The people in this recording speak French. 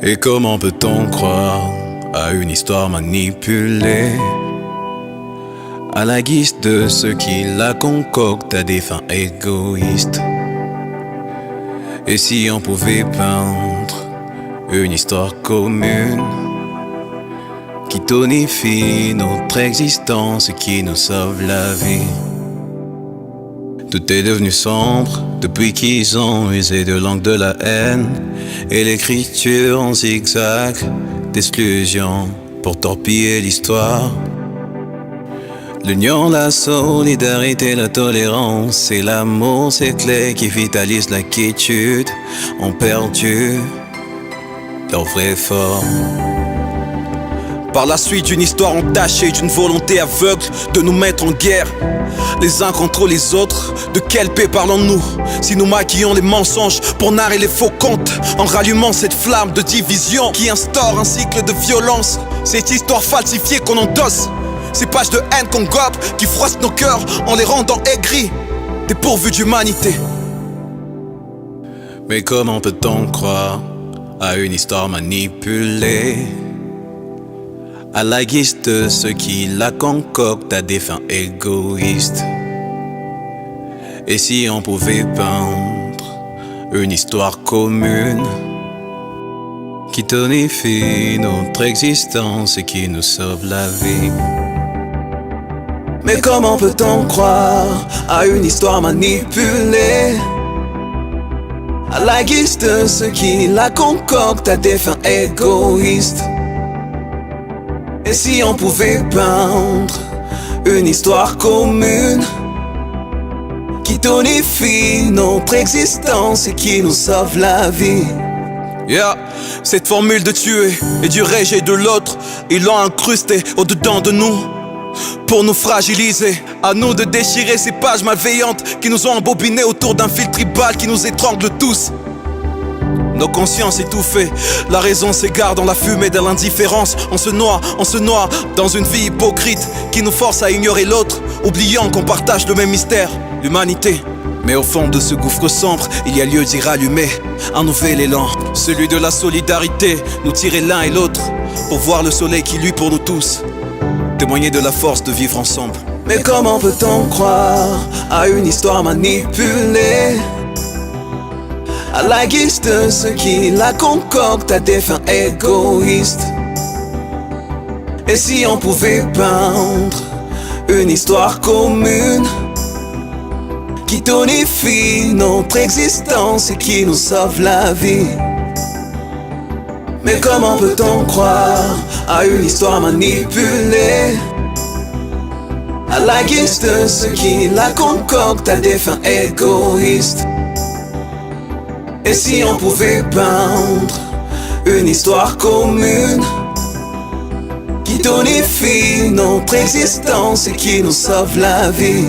Et comment peut-on croire à une histoire manipulée à la guise de ceux qui la concoctent à des fins égoïstes? Et si on pouvait peindre une histoire commune qui tonifie notre existence et qui nous sauve la vie? Tout est devenu sombre depuis qu'ils ont usé de l'encre de la haine et l'écriture en zigzag d'exclusion pour torpiller l'histoire. L'union, la solidarité, la tolérance et l'amour, ces clés qui vitalisent la quiétude, ont perdu leur vraie forme. Par la suite, une histoire entachée d'une volonté aveugle de nous mettre en guerre, les uns contre les autres. De quelle paix parlons-nous si nous maquillons les mensonges pour narrer les faux contes, en rallumant cette flamme de division qui instaure un cycle de violence? Cette histoire falsifiée qu'on endosse, ces pages de haine qu'on gobe, qui froissent nos cœurs en les rendant aigris, dépourvus d'humanité. Mais comment peut-on croire à une histoire manipulée à la guise de ceux qui la concoctent à des fins égoïstes? Et si on pouvait peindre une histoire commune qui tonifie notre existence et qui nous sauve la vie? Mais comment peut-on croire à une histoire manipulée à la guise de ceux qui la concoctent à des fins égoïstes? Et si on pouvait peindre une histoire commune qui tonifie notre existence et qui nous sauve la vie? Yeah, cette formule de tuer et du rejet de l'autre, ils l'ont incrustée au-dedans de nous pour nous fragiliser. À nous de déchirer ces pages malveillantes qui nous ont embobinés autour d'un fil tribal qui nous étrangle tous. Nos consciences étouffées, la raison s'égare dans la fumée de l'indifférence. On se noie dans une vie hypocrite qui nous force à ignorer l'autre, oubliant qu'on partage le même mystère, l'humanité. Mais au fond de ce gouffre sombre, il y a lieu d'y rallumer un nouvel élan, celui de la solidarité, nous tirer l'un et l'autre pour voir le soleil qui luit pour nous tous, témoigner de la force de vivre ensemble. Mais comment peut-on croire à une histoire manipulée à la guise de ceux qui la concoctent à des fins égoïstes? Et si on pouvait peindre une histoire commune qui tonifie notre existence et qui nous sauve la vie? Mais comment peut-on croire à une histoire manipulée à la guise de ceux qui la concoctent à des fins égoïstes? Et si on pouvait peindre une histoire commune qui tonifie notre existence et qui nous sauve la vie?